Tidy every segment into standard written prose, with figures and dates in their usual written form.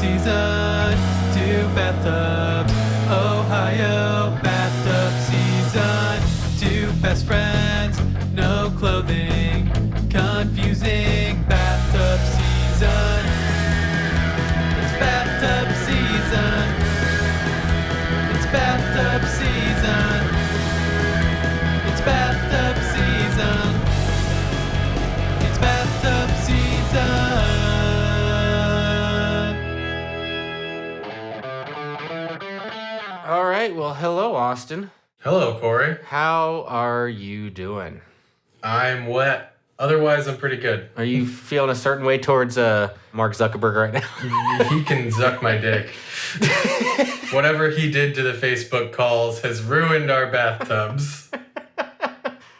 season 2 Bathtub, Ohio. Bathtub season 2, best friends, no clothing, confusing. Bathtub season, it's bathtub season, it's bathtub season, it's bathtub season, it's bathtub season. All right, well, hello, Austin. Hello, Corey. How are you doing? I'm wet. Otherwise, I'm pretty good. Are you feeling a certain way towards Mark Zuckerberg right now? He can zuck my dick. Whatever he did to the Facebook calls has ruined our bathtubs.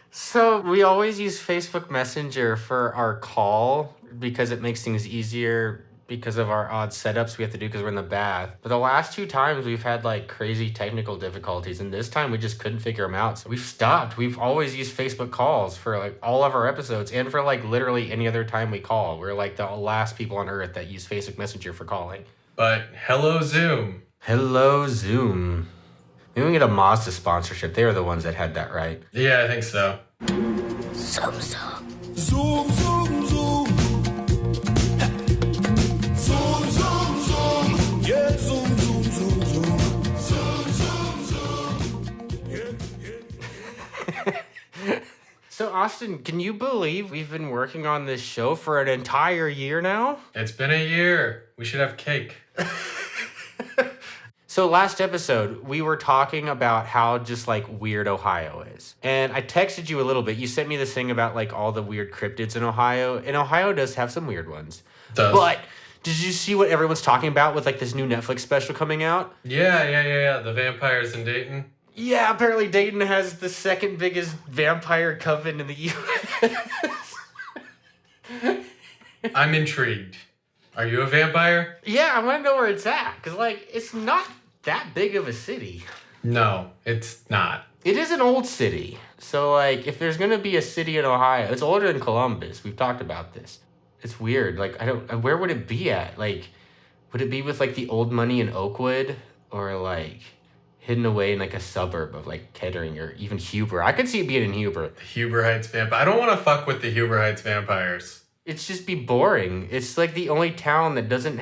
So we always use Facebook Messenger for our call because it makes things easier because of our odd setups we have to do because we're in the bath. But the last 2 times we've had like crazy technical difficulties, and this time we just couldn't figure them out. So we've stopped. We've always used Facebook calls for like all of our episodes and for like literally any other time we call. We're like the last people on earth that use Facebook Messenger for calling. But hello, Zoom. Hello, Zoom. Maybe we can get a Mazda sponsorship. They were the ones that had that, right? Yeah, I think so. Zoom, zoom. Zoom, zoom, zoom. Zoom, zoom, zoom. Yeah, zoom, zoom, zoom, zoom. Zoom, zoom, zoom. Yeah. So, Austin, can you believe we've been working on this show for an entire year now? It's been a year. We should have cake. So last episode, we were talking about how just like weird Ohio is. And I texted you a little bit. You sent me this thing about like all the weird cryptids in Ohio. And Ohio does have some weird ones. Does. But did you see what everyone's talking about with like this new Netflix special coming out? Yeah. The vampires in Dayton. Yeah, apparently Dayton has the second biggest vampire coven in the U.S. I'm intrigued. Are you a vampire? Yeah, I want to know where it's at. Because like, it's not that big of a city. No, it's not. It is an old city. So, like, if there's going to be a city in Ohio, it's older than Columbus. We've talked about this. It's weird. Like, where would it be at? Like, would it be with, like, the old money in Oakwood? Or, like, hidden away in, like, a suburb of, like, Kettering or even Huber? I could see it being in Huber. The Huber Heights vampire. I don't want to fuck with the Huber Heights vampires. It's just be boring. It's, like, the only town that doesn't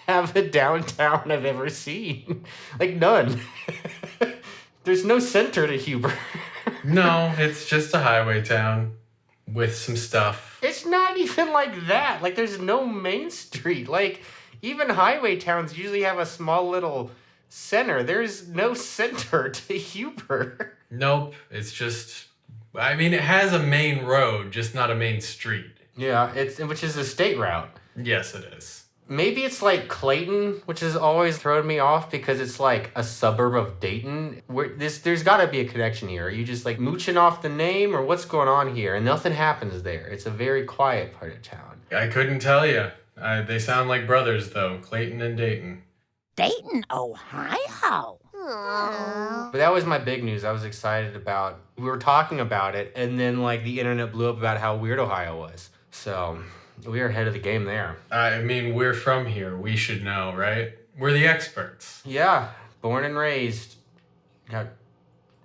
have a downtown I've ever seen. Like, none. There's no center to Huber. No, it's just a highway town with some stuff. It's not even like that. Like, there's no main street. Like, even highway towns usually have a small little center. There's no center to Huber. Nope, it's just... I mean, it has a main road, just not a main street. Yeah, which is a state route. Yes, it is. Maybe it's like Clayton, which has always thrown me off because it's like a suburb of Dayton. There's got to be a connection here. Are you just like mooching off the name or what's going on here? And nothing happens there. It's a very quiet part of town. I couldn't tell you. They sound like brothers, though. Clayton and Dayton. Dayton, Ohio. But that was my big news. I was excited about. We were talking about it, and then like the internet blew up about how weird Ohio was. So we are ahead of the game there. I mean, we're from here. We should know, right? We're the experts. Yeah, born and raised. Got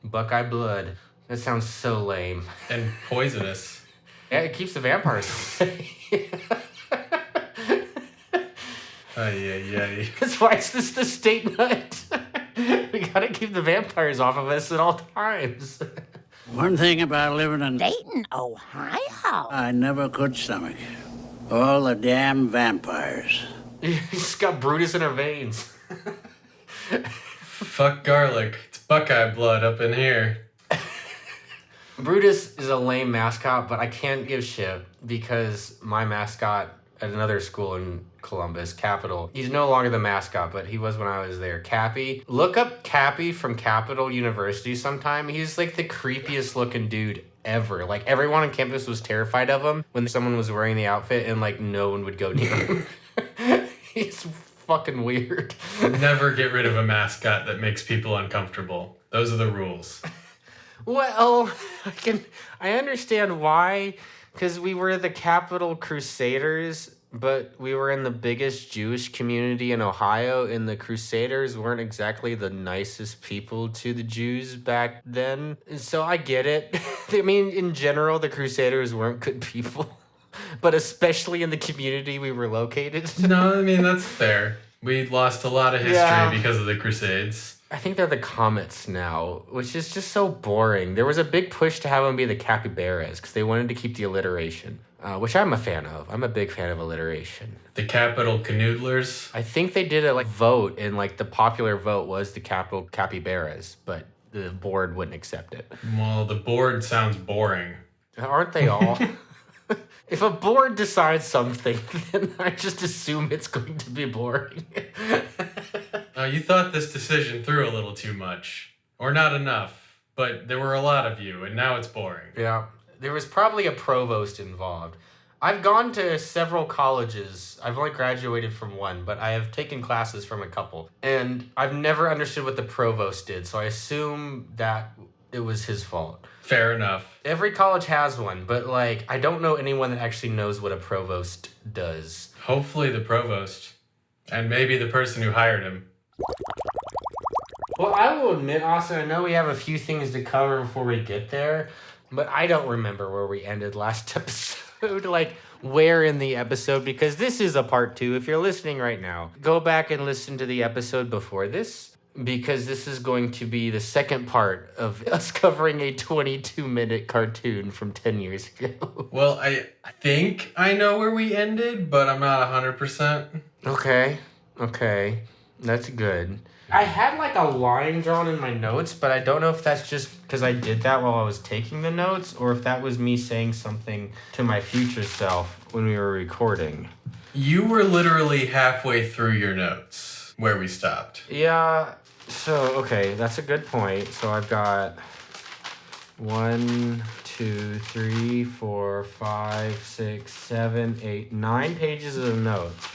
Buckeye blood. That sounds so lame. And poisonous. Yeah, it keeps the vampires away. Ay. That's why it's this the state nut. We gotta keep the vampires off of us at all times. One thing about living in Dayton, Ohio. I never could stomach. All the damn vampires. She's got Brutus in her veins. Fuck garlic. It's Buckeye blood up in here. Brutus is a lame mascot, but I can't give shit because my mascot at another school in Columbus, Capital, he's no longer the mascot, but he was when I was there. Cappy. Look up Cappy from Capital University sometime. He's like the creepiest looking dude ever. Like everyone on campus was terrified of him when someone was wearing the outfit and like no one would go near him. He's fucking weird. Never get rid of a mascot that makes people uncomfortable. Those are the rules. Well, I understand why, because we were the Capital Crusaders, but we were in the biggest Jewish community in Ohio, and the Crusaders weren't exactly the nicest people to the Jews back then. So I get it. I mean, in general, the Crusaders weren't good people, but especially in the community we were located. No, I mean, that's fair. We lost a lot of history Yeah. because of the Crusades. I think they're the Comets now, which is just so boring. There was a big push to have them be the Capybaras because they wanted to keep the alliteration, which I'm a fan of. I'm a big fan of alliteration. The capital canoodlers. I think they did a vote, and the popular vote was the capital Capybaras, but the board wouldn't accept it. Well, the board sounds boring. Aren't they all? If a board decides something, then I just assume it's going to be boring. You thought this decision through a little too much. Or not enough. But there were a lot of you, and now it's boring. Yeah. There was probably a provost involved. I've gone to several colleges. I've only graduated from one, but I have taken classes from a couple. And I've never understood what the provost did, so I assume that it was his fault. Fair enough. Every college has one, but I don't know anyone that actually knows what a provost does. Hopefully the provost. And maybe the person who hired him. Well, I will admit, Austin, I know we have a few things to cover before we get there, but I don't remember where we ended last episode, where in the episode, because this is a part 2. If you're listening right now, go back and listen to the episode before this, because this is going to be the second part of us covering a 22-minute cartoon from 10 years ago. Well, I think I know where we ended, but I'm not 100%. Okay. That's good. I had a line drawn in my notes, but I don't know if that's just because I did that while I was taking the notes, or if that was me saying something to my future self when we were recording. You were literally halfway through your notes where we stopped. Yeah, so, okay, that's a good point. So I've got 1, 2, 3, 4, 5, 6, 7, 8, 9 pages of notes.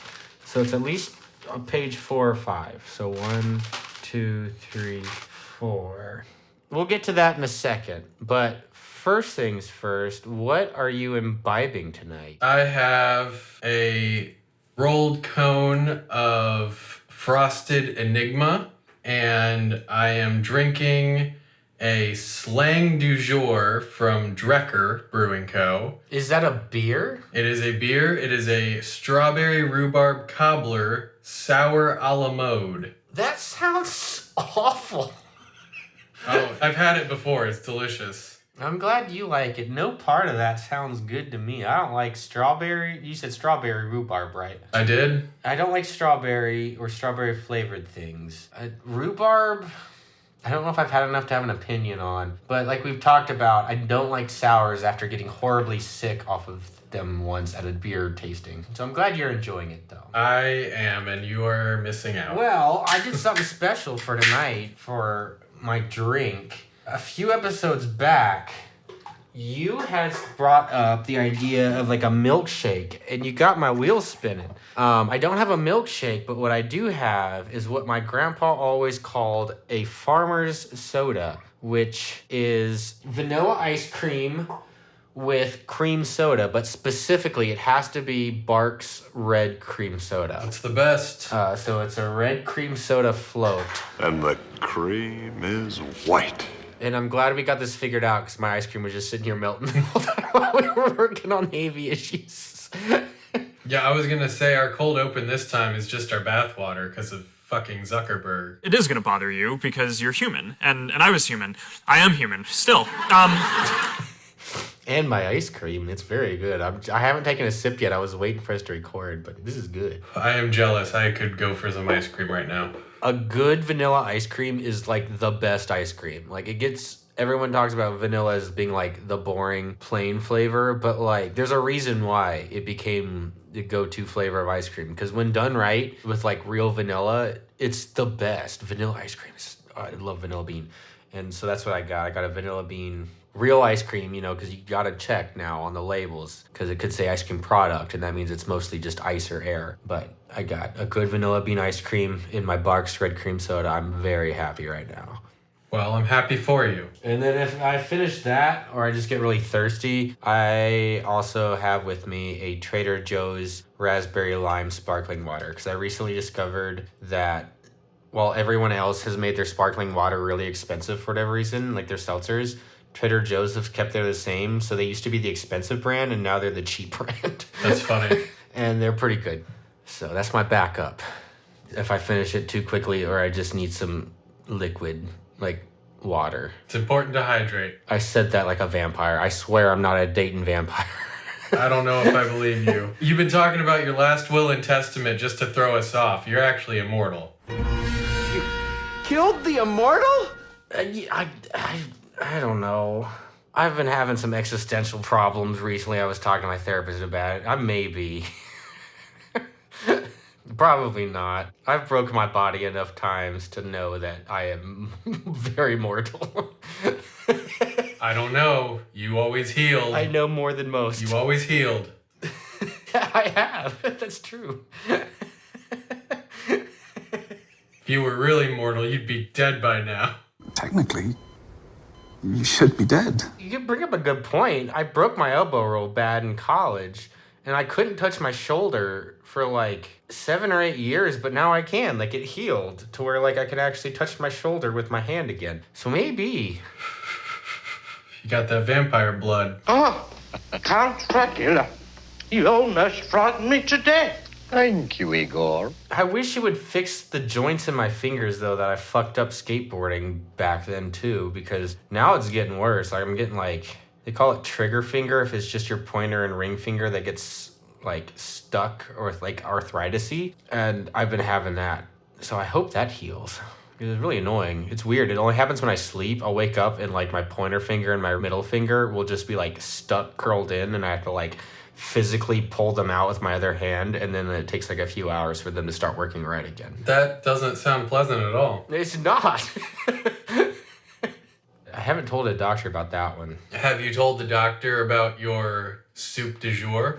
So it's at least on page 4 or 5. So 1, 2, 3, 4. We'll get to that in a second. But first things first, what are you imbibing tonight? I have a rolled cone of frosted Enigma, and I am drinking a Slang du Jour from Drecker Brewing Co. Is that a beer? It is a beer. It is a strawberry rhubarb cobbler sour a la mode. That sounds awful. Oh, I've had it before. It's delicious. I'm glad you like it. No part of that sounds good to me. I don't like strawberry. You said strawberry rhubarb, right? I did? I don't like strawberry or strawberry flavored things. Rhubarb, I don't know if I've had enough to have an opinion on. But like we've talked about, I don't like sours after getting horribly sick off of them once at a beer tasting. So I'm glad you're enjoying it though. I am, and you are missing out. Well, I did something special for tonight for my drink. A few episodes back, you had brought up the idea of like a milkshake, and you got my wheels spinning. I don't have a milkshake, but what I do have is what my grandpa always called a farmer's soda, which is vanilla ice cream with cream soda, but specifically it has to be Barq's red cream soda. It's the best. So it's a red cream soda float. And the cream is white. And I'm glad we got this figured out because my ice cream was just sitting here melting the whole time while we were working on Navy issues. Yeah, I was gonna say our cold open this time is just our bathwater because of fucking Zuckerberg. It is going to bother you because you're human, and I was human. I am human, still. And my ice cream, it's very good. I haven't taken a sip yet. I was waiting for us to record, but this is good. I am jealous. I could go for some ice cream right now. A good vanilla ice cream is like the best ice cream. Like everyone talks about vanilla as being like the boring, plain flavor, but like there's a reason why it became the go-to flavor of ice cream. Because when done right with like real vanilla, it's the best. Vanilla ice cream I love vanilla bean. And so that's what I got. I got a vanilla bean real ice cream, because you got to check now on the labels because it could say ice cream product, and that means it's mostly just ice or air. But I got a good vanilla bean ice cream in my Barq's red cream soda. I'm very happy right now. Well, I'm happy for you. And then if I finish that or I just get really thirsty, I also have with me a Trader Joe's raspberry lime sparkling water because I recently discovered that while everyone else has made their sparkling water really expensive for whatever reason, like their seltzers, Trader Joe's have kept their the same. So they used to be the expensive brand and now they're the cheap brand. That's funny. And they're pretty good. So that's my backup. If I finish it too quickly or I just need some liquid, like water. It's important to hydrate. I said that like a vampire. I swear I'm not a Dayton vampire. I don't know if I believe you. You've been talking about your last will and testament just to throw us off. You're actually immortal. You killed the immortal? I don't know. I've been having some existential problems recently. I was talking to my therapist about it. I may be. Probably not. I've broken my body enough times to know that I am very mortal. I don't know. You always healed. I know more than most. You always healed. I have. That's true. If you were really mortal, you'd be dead by now. Technically, you should be dead. You bring up a good point. I broke my elbow real bad in college, and I couldn't touch my shoulder for like 7 or 8 years, but now I can. Like, it healed to where like I can actually touch my shoulder with my hand again. So maybe. You got that vampire blood. Oh, Count Dracula, you almost frightened me to death. Thank you, Igor. I wish you would fix the joints in my fingers, though, that I fucked up skateboarding back then, too, because now it's getting worse. Like, I'm getting, like, they call it trigger finger if it's just your pointer and ring finger that gets, like, stuck or, like, arthritis-y, and I've been having that. So I hope that heals. It's really annoying. It's weird. It only happens when I sleep. I'll wake up and, like, my pointer finger and my middle finger will just be, like, stuck, curled in, and I have to, like, physically pull them out with my other hand, and then it takes like a few hours for them to start working right again. That doesn't sound pleasant at all. It's not. I haven't told a doctor about that one. Have you told the doctor about your soup du jour?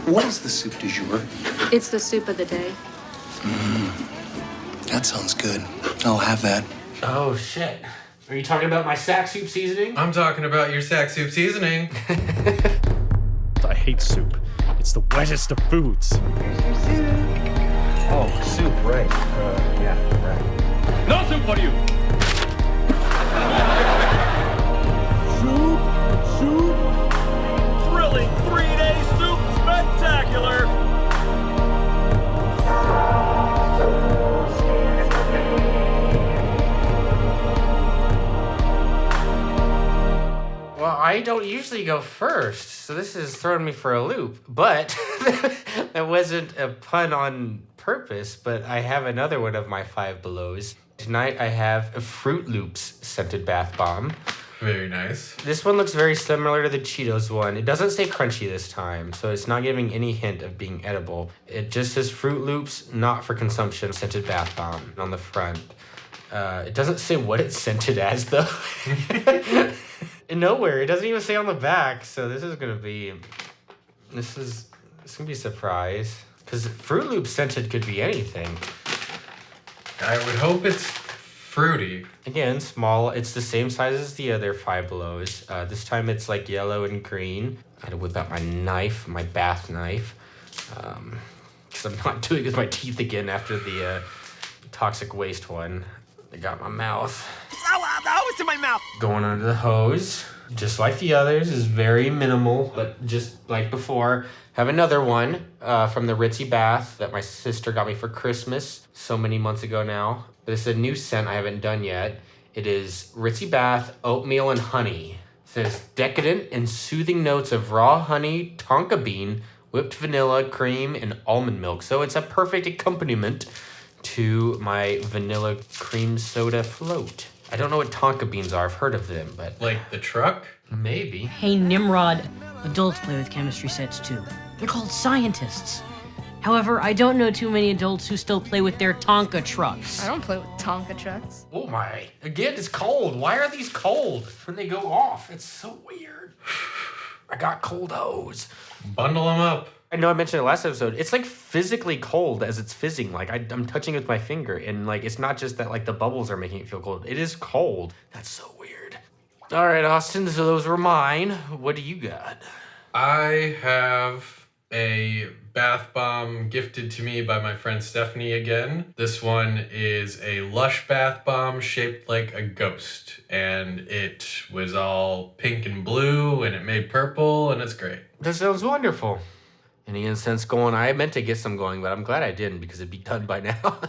What is the soup du jour? It's the soup of the day. That sounds good. I'll have that. Oh, shit. Are you talking about my sack soup seasoning? I'm talking about your sack soup seasoning. I hate soup. It's the wettest of foods. Oh, soup, right. Yeah, right. No soup for you! Soup? Thrilling 3-day soup spectacular! Well, I don't usually go first, so this is throwing me for a loop. But that wasn't a pun on purpose, but I have another one of my 5 belows. Tonight I have a Fruit Loops scented bath bomb. Very nice. This one looks very similar to the Cheetos one. It doesn't say crunchy this time, so it's not giving any hint of being edible. It just says Fruit Loops, not for consumption, scented bath bomb on the front. It doesn't say what it's scented as, though. Nowhere. It doesn't even say on the back, so this is gonna be a surprise. Because Fruit Loops scented could be anything. I would hope it's fruity. Again, small. It's the same size as the other 5 belows. This time it's like yellow and green. I had to whip out my knife, my bath knife. Because I'm not doing it with my teeth again after the toxic waste one. I got my mouth. The hose in my mouth! Going under the hose, just like the others, is very minimal, but just like before. Have another one from the Ritzy Bath that my sister got me for Christmas so many months ago now. This is a new scent I haven't done yet. It is Ritzy Bath Oatmeal and Honey. It says decadent and soothing notes of raw honey, tonka bean, whipped vanilla, cream, and almond milk. So it's a perfect accompaniment to my vanilla cream soda float. I don't know what tonka beans are. I've heard of them, but... Like the truck? Maybe. Hey, Nimrod. Adults play with chemistry sets, too. They're called scientists. However, I don't know too many adults who still play with their Tonka trucks. I don't play with Tonka trucks. Oh my. Again, it's cold. Why are these cold when they go off? It's so weird. I got cold hose. Bundle them up. I know I mentioned it last episode. It's like physically cold as it's fizzing. Like I'm touching it with my finger, and like it's not just that like the bubbles are making it feel cold. It is cold. That's so weird. All right, Austin. So those were mine. What do you got? I have a bath bomb gifted to me by my friend Stephanie again. This one is a Lush bath bomb shaped like a ghost, and it was all pink and blue, and it made purple, and it's great. That sounds wonderful. Any incense going? I meant to get some going, but I'm glad I didn't because it'd be done by now.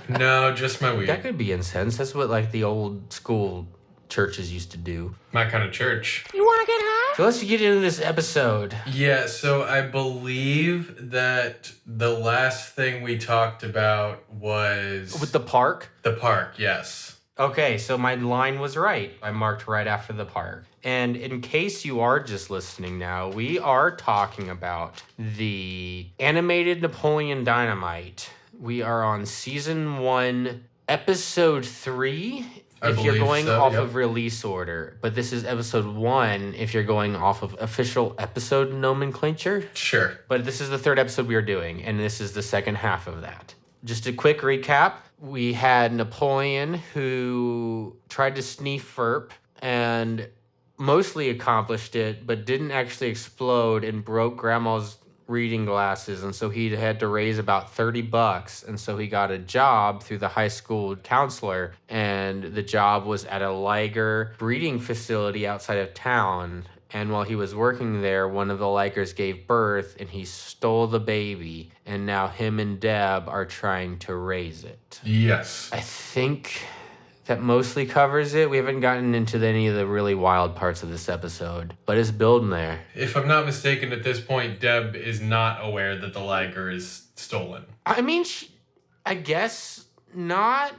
No, just my weed. That could be incense. That's what like the old school churches used to do. My kind of church. You want to get high? So let's get into this episode. Yeah, so I believe that the last thing we talked about was... With the park? The park, yes. Okay, so my line was right. I marked right after the park. And in case you are just listening now, we are talking about the animated Napoleon Dynamite. We are on season 1, episode 3. If you're going off of release order. But this is episode 1 if you're going off of official episode nomenclature. Sure. But this is the 3rd episode we are doing, and this is the second half of that. Just a quick recap. We had Napoleon who tried to sneak Ferp and mostly accomplished it, but didn't actually explode and broke Grandma's reading glasses, and so he had to raise about $30, and so he got a job through the high school counselor, and the job was at a liger breeding facility outside of town. And while he was working there, one of the ligers gave birth, and he stole the baby, and now him and Deb are trying to raise it. Yes. I think that mostly covers it. We haven't gotten into any of the really wild parts of this episode, but it's building there. If I'm not mistaken, at this point, Deb is not aware that the liger is stolen. I mean, I guess not.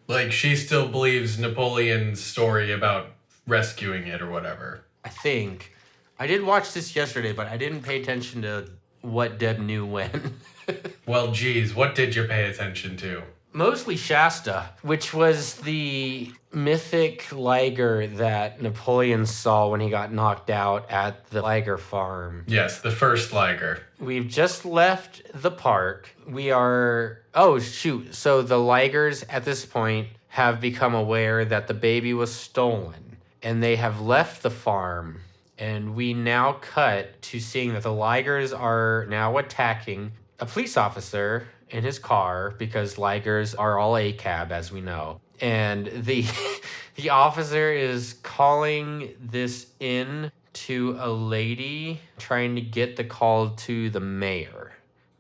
Like, she still believes Napoleon's story about rescuing it or whatever. I think. I did watch this yesterday, but I didn't pay attention to what Deb knew when. Well, geez, what did you pay attention to? Mostly Shasta, which was the mythic liger that Napoleon saw when he got knocked out at the liger farm. Yes, the first liger. We've just left the park. We are... Oh, shoot. So the ligers at this point have become aware that the baby was stolen, and they have left the farm. And we now cut to seeing that the ligers are now attacking a police officer in his car, because ligers are all ACAB, as we know. And the officer is calling this in to a lady, trying to get the call to the mayor,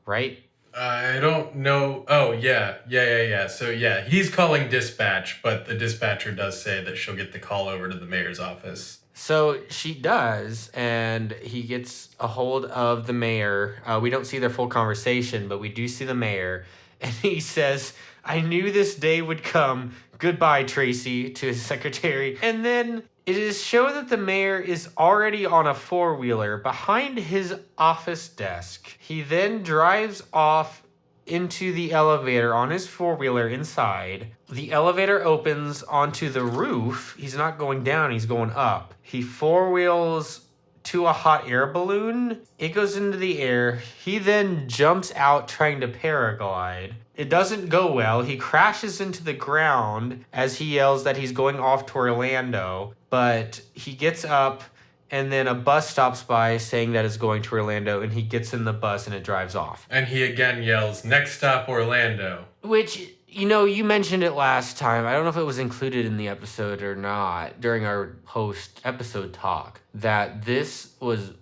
right? I don't know. Oh, yeah. So, yeah, he's calling dispatch, but the dispatcher does say that she'll get the call over to the mayor's office. So she does, and he gets a hold of the mayor. We don't see their full conversation, but we do see the mayor. And he says, "I knew this day would come. Goodbye, Tracy," to his secretary. And then it is shown that the mayor is already on a four-wheeler behind his office desk. He then drives off into the elevator on his four-wheeler inside. The elevator opens onto the roof. He's not going down, he's going up. He four-wheels to a hot air balloon. It goes into the air. He then jumps out trying to paraglide. It doesn't go well. He crashes into the ground as he yells that he's going off to Orlando, but he gets up, and then a bus stops by saying that it's going to Orlando, and he gets in the bus and it drives off. And he again yells, "Next stop, Orlando." Which, you know, you mentioned it last time. I don't know if it was included in the episode or not during our post-episode talk, that this was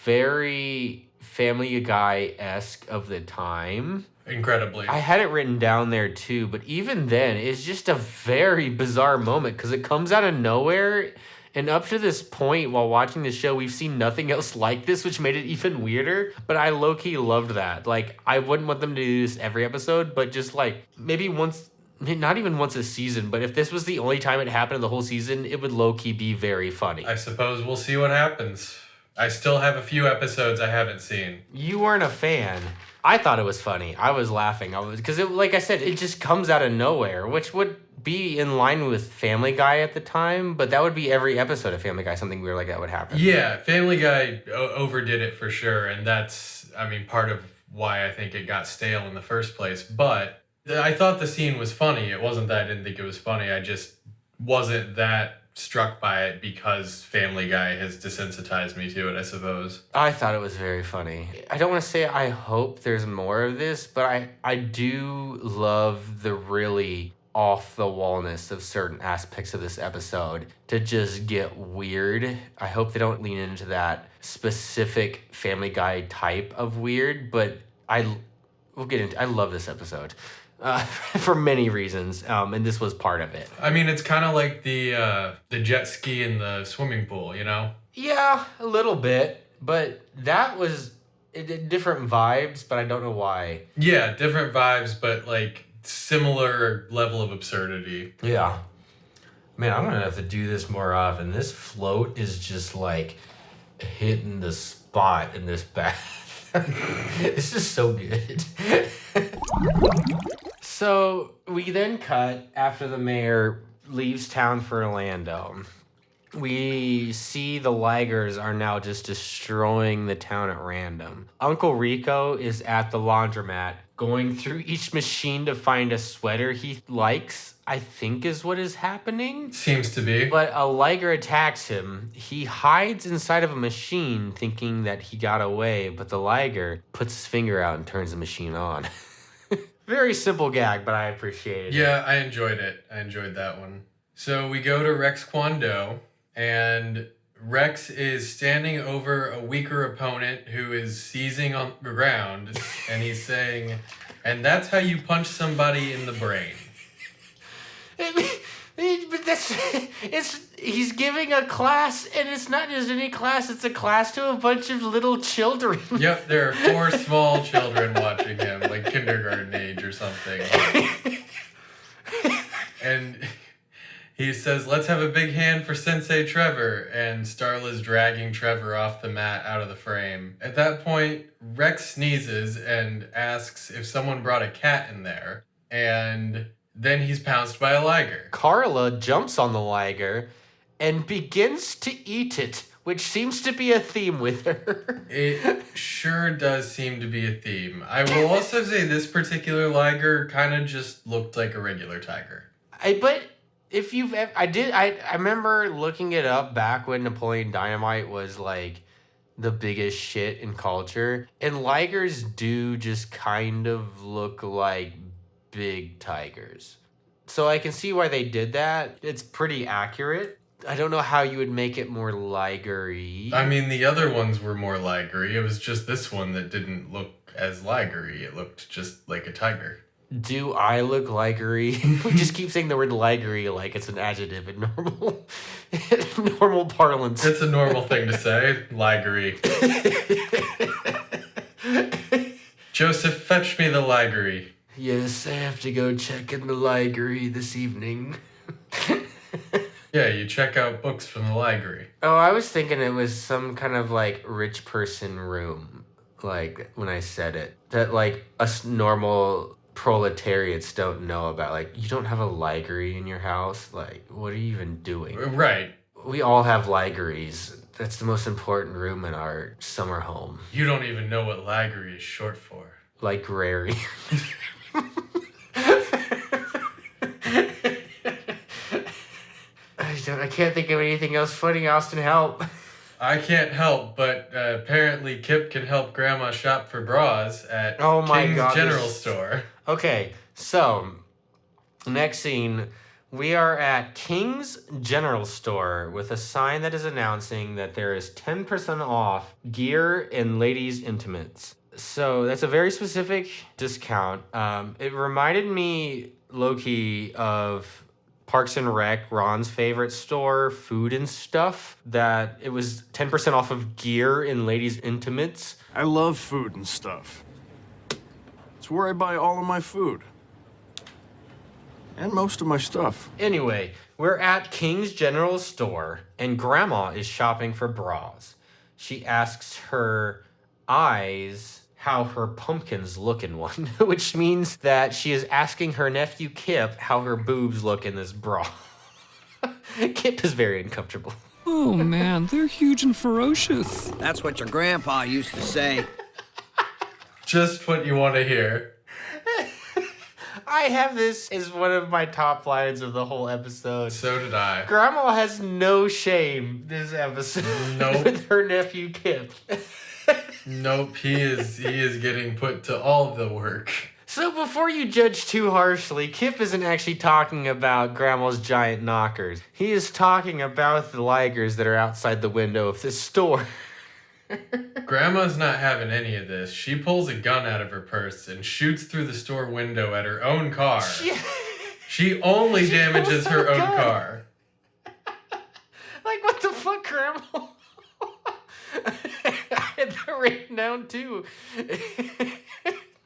very Family Guy-esque of the time. Incredibly. I had it written down there too, but even then, it's just a very bizarre moment because it comes out of nowhere. And up to this point, while watching the show, we've seen nothing else like this, which made it even weirder. But I low-key loved that. Like, I wouldn't want them to do this every episode, but just like maybe once, not even once a season, but if this was the only time it happened in the whole season, it would low-key be very funny. I suppose we'll see what happens. I still have a few episodes I haven't seen. You weren't a fan. I thought it was funny. I was laughing. Because, like I said, it just comes out of nowhere, which would be in line with Family Guy at the time, but that would be every episode of Family Guy, something weird like that would happen. Yeah, Family Guy overdid it for sure, and that's I mean, part of why I think it got stale in the first place. But I thought the scene was funny. It wasn't that I didn't think it was funny. I just wasn't that struck by it because Family Guy has desensitized me to it, I suppose. I thought it was very funny. I don't want to say I hope there's more of this, but I do love the really off the wallness of certain aspects of this episode to just get weird. I hope they don't lean into that specific Family Guy type of weird, but we'll get into. I love this episode. For many reasons, and this was part of it. I mean, it's kind of like the jet ski in the swimming pool, you know? Yeah, a little bit, but that was different vibes, but I don't know why. Yeah, different vibes, but like similar level of absurdity. Yeah. Man, I'm gonna have to do this more often. This float is just like hitting the spot in this bath. This is so good. So we then cut after the mayor leaves town for Orlando. We see the Ligers are now just destroying the town at random. Uncle Rico is at the laundromat going through each machine to find a sweater he likes, I think is what is happening. Seems to be. But a Liger attacks him. He hides inside of a machine thinking that he got away, but the Liger puts his finger out and turns the machine on. Very simple gag, but I appreciate it. Yeah, I enjoyed it. I enjoyed that one. So we go to Rex Kwon Do, and Rex is standing over a weaker opponent who is seizing on the ground, and he's saying, and that's how you punch somebody in the brain. But he's giving a class, and it's not just any class, it's a class to a bunch of little children. Yep, there are 4 small children watching him, like kindergarten age or something. And he says, let's have a big hand for Sensei Trevor, and Starla's dragging Trevor off the mat out of the frame. At that point, Rex sneezes and asks if someone brought a cat in there, and then he's pounced by a Liger. Carla jumps on the Liger and begins to eat it, which seems to be a theme with her. It sure does seem to be a theme. I will also say this particular Liger kind of just looked like a regular tiger. But if you've ever, I remember looking it up back when Napoleon Dynamite was like the biggest shit in culture, and Ligers do just kind of look like big tigers. So I can see why they did that. It's pretty accurate. I don't know how you would make it more Liger-y. I mean, the other ones were more Liger-y. It was just this one that didn't look as Liger-y. It looked just like a tiger. Do I look Liger-y? We just keep saying the word Liger-y like it's an adjective in normal parlance. It's a normal thing to say, Liger-y. Joseph, fetch me the Liger-y. Yes, I have to go check in the library this evening. Yeah, you check out books from the library. Oh, I was thinking it was some kind of like rich person room, like when I said it. That like us normal proletariats don't know about. Like, you don't have a library in your house? Like, what are you even doing? Right. We all have libraries. That's the most important room in our summer home. You don't even know what library is short for. Library. I can't think of anything else funny. Austin, help. I can't help, but apparently Kip can help Grandma shop for bras at King's General Store. Okay, so next scene, we are at King's General Store with a sign that is announcing that there is 10% off gear and ladies' intimates. So that's a very specific discount. It reminded me, low-key, of Parks and Rec, Ron's favorite store, Food and Stuff, that it was 10% off of gear and ladies' intimates. I love Food and Stuff. It's where I buy all of my food. And most of my stuff. Anyway, we're at King's General Store, and Grandma is shopping for bras. She asks her eyes how her pumpkins look in one, which means that she is asking her nephew Kip how her boobs look in this bra. Kip is very uncomfortable. Oh man, they're huge and ferocious. That's what your grandpa used to say. just what you want to hear. I have this as one of my top lines of the whole episode. So did I. Grandma has no shame this episode. Nope. With her nephew Kip. Nope, he is getting put to all of the work. So before you judge too harshly, Kip isn't actually talking about Grandma's giant knockers. He is talking about the ligers that are outside the window of this store. Grandma's not having any of this. She pulls a gun out of her purse and shoots through the store window at her own car. She only damages her own car. Like, what the fuck, Grandma? I had that written down too.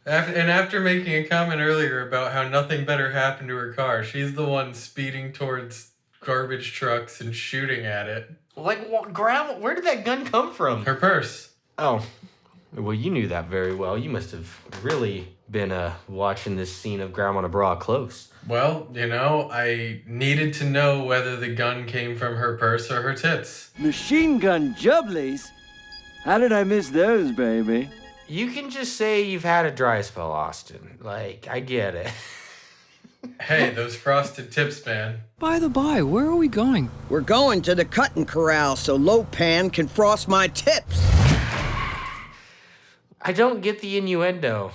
And after making a comment earlier about how nothing better happened to her car, she's the one speeding towards garbage trucks and shooting at it. Like, what, Grandma, where did that gun come from? Her purse. Oh. Well, you knew that very well. You must have really been watching this scene of Grandma in a bra close. Well, you know, I needed to know whether the gun came from her purse or her tits. Machine gun jubblies? How did I miss those, baby? You can just say you've had a dry spell, Austin. Like, I get it. Hey, those frosted tips, man. By the by, where are we going? We're going to the cutting corral so Lopan can frost my tips. I don't get the innuendo.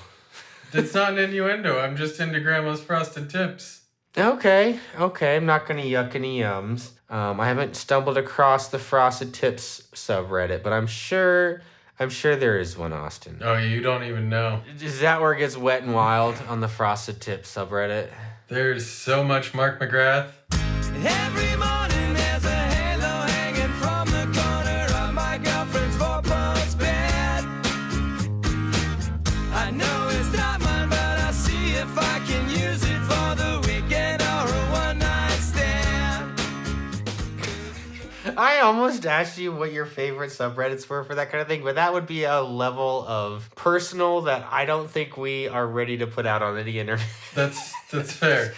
It's not an innuendo. I'm just into Grandma's frosted tips. Okay. I'm not gonna yuck any yums. I haven't stumbled across the frosted tips subreddit, but I'm sure there is one, Austin. Oh, you don't even know. Is that where it gets wet and wild on the frosted tips subreddit? There's so much Mark McGrath. Every morning there's a halo hanging from the corner of my girlfriend's four-post bed. I know it's not mine, but I'll see if I can use it for the weekend or a one-night stand. I almost asked you what your favorite subreddits were for that kind of thing, but that would be a level of personal that I don't think we are ready to put out on the internet. That's fair.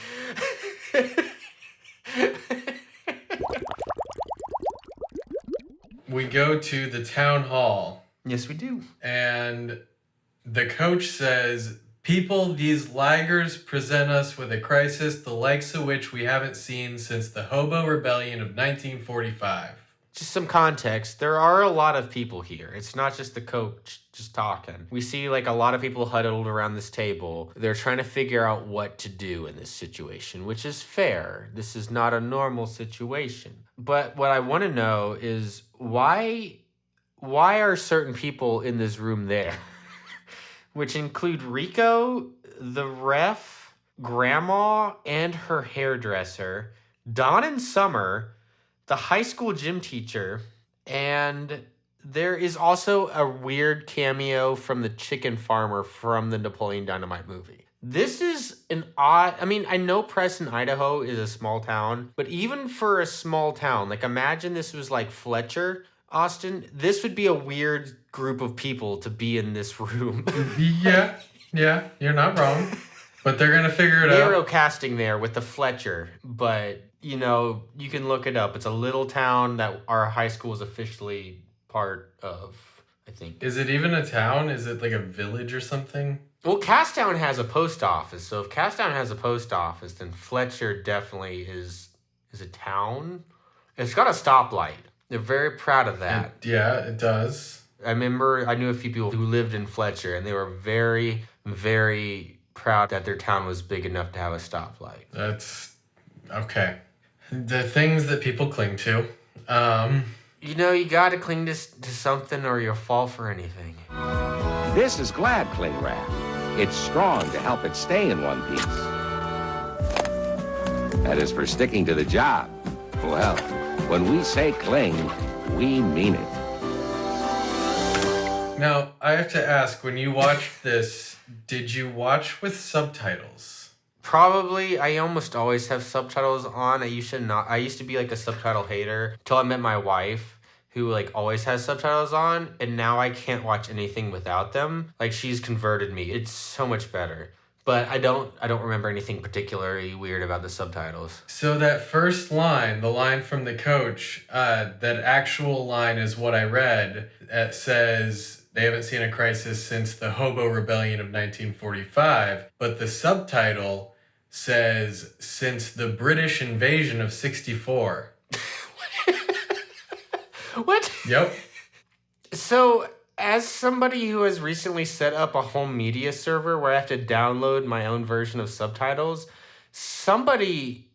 We go to the town hall. Yes, we do. And the coach says, "People, these lagers present us with a crisis the likes of which we haven't seen since the Hobo Rebellion of 1945. Just some context, there are a lot of people here. It's not just the coach just talking. We see like a lot of people huddled around this table. They're trying to figure out what to do in this situation, which is fair. This is not a normal situation. But what I want to know is why are certain people in this room there? Which include Rico, the ref, Grandma, and her hairdresser, Dawn and Summer, the high school gym teacher, and there is also a weird cameo from the chicken farmer from the Napoleon Dynamite movie. This is an odd... I mean, I know Preston, Idaho is a small town, but even for a small town, like imagine this was like Fletcher, Austin, this would be a weird group of people to be in this room. Yeah, you're not wrong. But they're going to figure it out. Narrow casting there with the Fletcher, but, you know, you can look it up. It's a little town that our high school is officially part of, I think. Is it even a town? Is it like a village or something? Well, Casttown has a post office, so if Casttown has a post office, then Fletcher definitely is a town. It's got a stoplight. They're very proud of that. Yeah, it does. I knew a few people who lived in Fletcher, and they were very, very proud that their town was big enough to have a stoplight. That's okay. The things that people cling to. You know, you gotta cling to something or you'll fall for anything. This is Glad Cling Wrap. It's strong to help it stay in one piece. That is for sticking to the job. Well, when we say cling, we mean it. Now, I have to ask, when you watched this, did you watch with subtitles? Probably. I almost always have subtitles on. I used to be like a subtitle hater till I met my wife, who like always has subtitles on, and now I can't watch anything without them. Like, she's converted me. It's so much better. But I don't remember anything particularly weird about the subtitles. So that first line, the line from the coach, that actual line is what I read. It says, They haven't seen a crisis since the Hobo Rebellion of 1945, but the subtitle says, since the British invasion of 64. What? Yep. So, as somebody who has recently set up a home media server where I have to download my own version of subtitles, somebody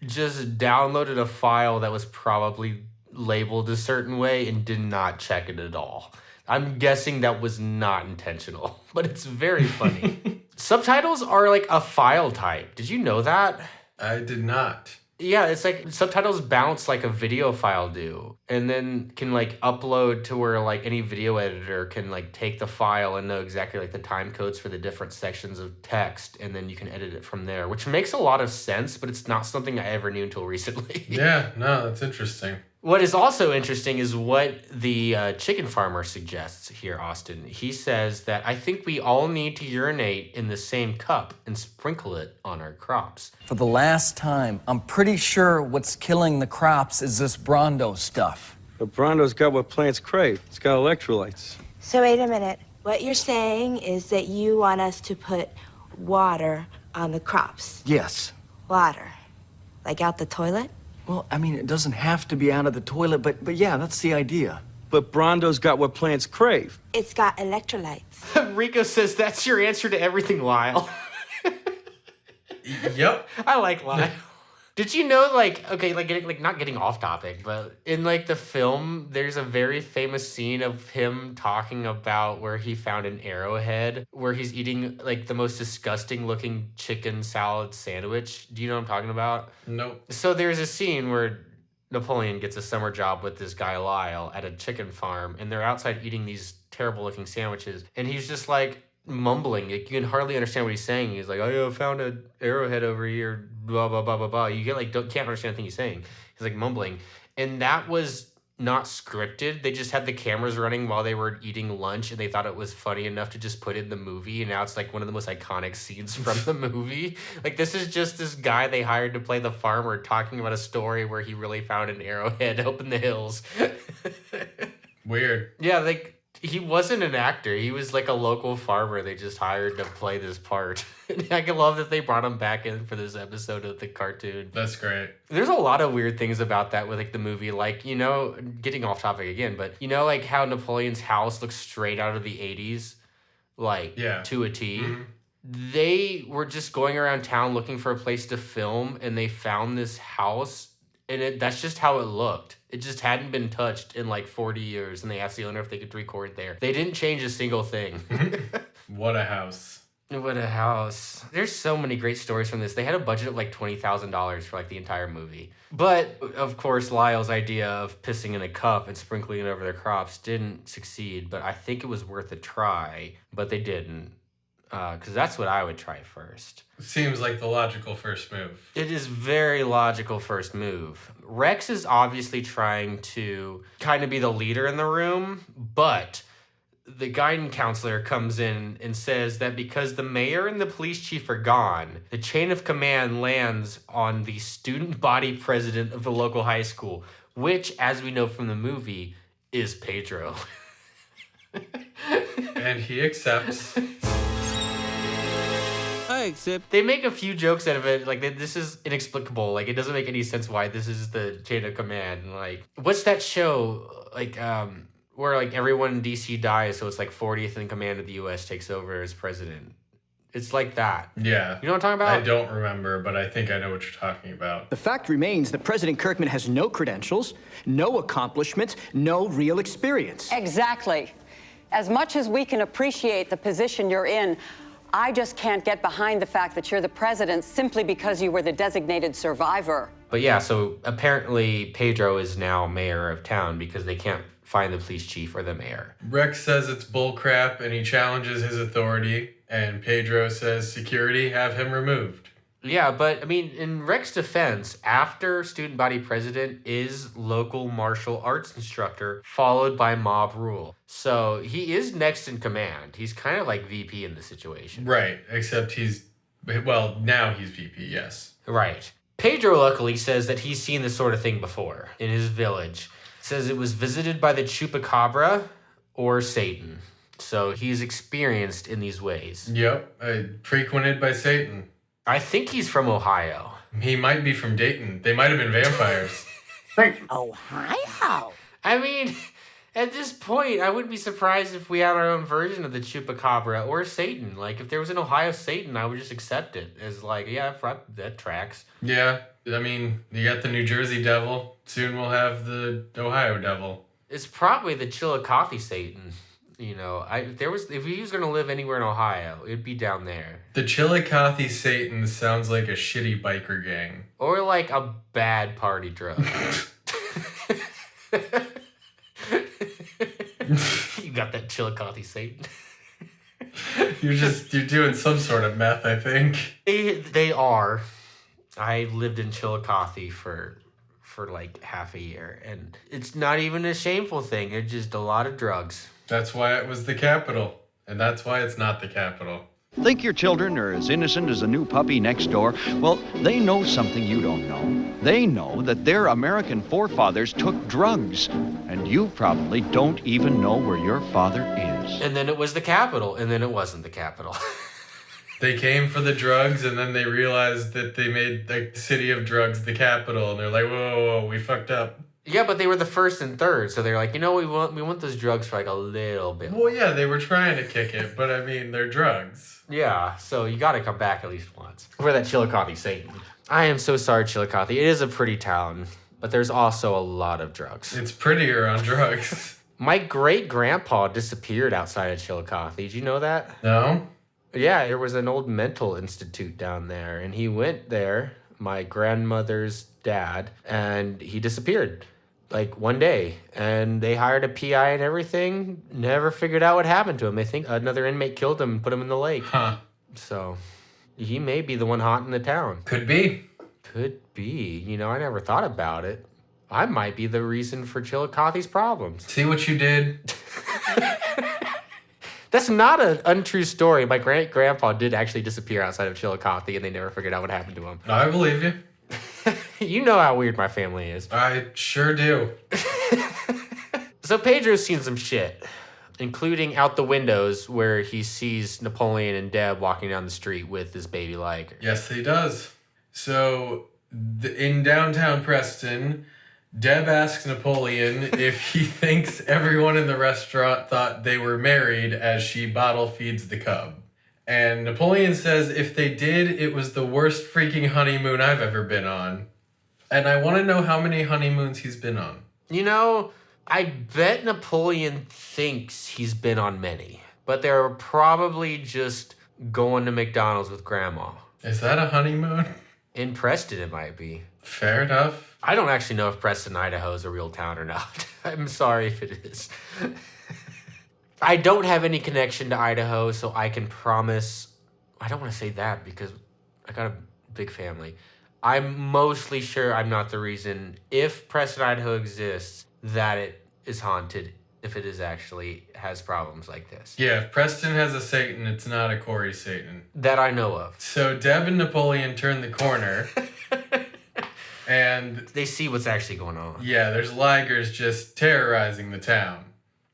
just downloaded a file that was probably labeled a certain way and did not check it at all. I'm guessing that was not intentional, but it's very funny. Subtitles are like a file type. Did you know that? I did not. Yeah, it's like subtitles bounce like a video file do, and then can like upload to where like any video editor can like take the file and know exactly like the time codes for the different sections of text, and then you can edit it from there, which makes a lot of sense, but it's not something I ever knew until recently. Yeah, no, that's interesting. What is also interesting is what the chicken farmer suggests here, Austin. He says that I think we all need to urinate in the same cup and sprinkle it on our crops. For the last time, I'm pretty sure what's killing the crops is this Brondo stuff. But Brondo's got what plants crave. It's got electrolytes. So wait a minute. What you're saying is that you want us to put water on the crops? Yes. Water? Like out the toilet? Well, I mean, it doesn't have to be out of the toilet, but yeah, that's the idea. But Brondo's got what plants crave. It's got electrolytes. Rico says that's your answer to everything, Lyle. Yep. I like Lyle. Did you know, like, okay, like not getting off topic, but in like the film, there's a very famous scene of him talking about where he found an arrowhead, where he's eating like the most disgusting looking chicken salad sandwich. Do you know what I'm talking about? Nope. So there's a scene where Napoleon gets a summer job with this guy Lyle at a chicken farm, and they're outside eating these terrible looking sandwiches, and he's just like mumbling. Like, you can hardly understand what he's saying. He's like, I found an arrowhead over here, blah, blah, blah, blah, blah. You get like, can't understand anything he's saying. He's like mumbling. And that was not scripted. They just had the cameras running while they were eating lunch, and they thought it was funny enough to just put it in the movie. And now it's like one of the most iconic scenes from the movie. Like, this is just this guy they hired to play the farmer talking about a story where he really found an arrowhead up in the hills. Weird. Yeah, like, he wasn't an actor. He was like a local farmer they just hired to play this part. I can love that they brought him back in for this episode of the cartoon. That's great. There's a lot of weird things about that with like the movie. Like, you know, getting off topic again, but you know, like how Napoleon's house looks straight out of the 80s, like to a T. Mm-hmm. They were just going around town looking for a place to film, and they found this house, and that's just how it looked. It just hadn't been touched in like 40 years, and they asked the owner if they could record there. They didn't change a single thing. What a house. What a house. There's so many great stories from this. They had a budget of like $20,000 for like the entire movie. But, of course, Lyle's idea of pissing in a cup and sprinkling it over their crops didn't succeed, but I think it was worth a try, but they didn't. Because that's what I would try first. Seems like the logical first move. It is very logical first move. Rex is obviously trying to kind of be the leader in the room, but the guidance counselor comes in and says that because the mayor and the police chief are gone, the chain of command lands on the student body president of the local high school, which, as we know from the movie, is Pedro. And he accepts. Except they make a few jokes out of it, like this is inexplicable, like it doesn't make any sense why this is the chain of command. Like, what's that show like where like everyone in DC dies, so it's like 40th in command of the US takes over as president? It's like that. Yeah. You know what I'm talking about? I don't remember, but I think I know what you're talking about. The fact remains that President Kirkman has no credentials, no accomplishments, no real experience. Exactly. As much as we can appreciate the position you're in, I just can't get behind the fact that you're the president simply because you were the designated survivor. But yeah, so apparently Pedro is now mayor of town because they can't find the police chief or the mayor. Rex says it's bullcrap and he challenges his authority, and Pedro says security, have him removed. Yeah, but I mean, in Rex's defense, after student body president is local martial arts instructor, followed by mob rule. So he is next in command. He's kind of like VP in the situation. Right, except now he's VP, yes. Right. Pedro luckily says that he's seen this sort of thing before in his village. Says it was visited by the chupacabra, or Satan. So he's experienced in these ways. Yep, frequented by Satan. I think he's from Ohio. He might be from Dayton. They might have been vampires. Ohio. I mean, at this point, I wouldn't be surprised if we had our own version of the Chupacabra or Satan. Like, if there was an Ohio Satan, I would just accept it as like, yeah, that tracks. Yeah, I mean, you got the New Jersey Devil. Soon we'll have the Ohio Devil. It's probably the Chillicothe Satan. You know, if he was gonna live anywhere in Ohio, it'd be down there. The Chillicothe Satan sounds like a shitty biker gang. Or like a bad party drug. You got that Chillicothe Satan. You're doing some sort of meth, I think. They are. I lived in Chillicothe for like half a year, and it's not even a shameful thing. It's just a lot of drugs. That's why it was the capital, and that's why it's not the capital. Think your children are as innocent as a new puppy next door? Well, they know something you don't know. They know that their American forefathers took drugs, and you probably don't even know where your father is. And then it was the capital, and then it wasn't the capital. They came for the drugs, and then they realized that they made the city of drugs the capital, and they're like, whoa, we fucked up. Yeah, but they were the first and third, so they're like, you know, we want those drugs for like a little bit. Well, yeah, they were trying to kick it, but I mean, they're drugs. Yeah, so you got to come back at least once. We're that Chillicothe Satan. I am so sorry, Chillicothe. It is a pretty town, but there's also a lot of drugs. It's prettier on drugs. My great-grandpa disappeared outside of Chillicothe. Did you know that? No? Yeah, there was an old mental institute down there, and he went there, my grandmother's dad, and he disappeared. Like one day, and they hired a PI and everything, never figured out what happened to him. They think another inmate killed him and put him in the lake. Huh. So he may be the one haunting the town. Could be. Could be. You know, I never thought about it. I might be the reason for Chillicothe's problems. See what you did? That's not an untrue story. My great-grandpa did actually disappear outside of Chillicothe, and they never figured out what happened to him. I believe you. You know how weird my family is. I sure do. So Pedro's seen some shit, including out the windows where he sees Napoleon and Deb walking down the street with his baby liger. Yes, he does. So, in downtown Preston, Deb asks Napoleon if he thinks everyone in the restaurant thought they were married as she bottle feeds the cub. And Napoleon says if they did, it was the worst freaking honeymoon I've ever been on. And I want to know how many honeymoons he's been on. You know, I bet Napoleon thinks he's been on many, but they're probably just going to McDonald's with Grandma. Is that a honeymoon? In Preston, it might be. Fair enough. I don't actually know if Preston, Idaho is a real town or not. I'm sorry if it is. I don't have any connection to Idaho, so I can promise... I don't want to say that because I got a big family. I'm mostly sure I'm not the reason, if Preston, Idaho exists, that it is haunted, if it is actually has problems like this. Yeah, if Preston has a Satan, it's not a Corey Satan. That I know of. So Deb and Napoleon turn the corner, and... they see what's actually going on. Yeah, there's ligers just terrorizing the town.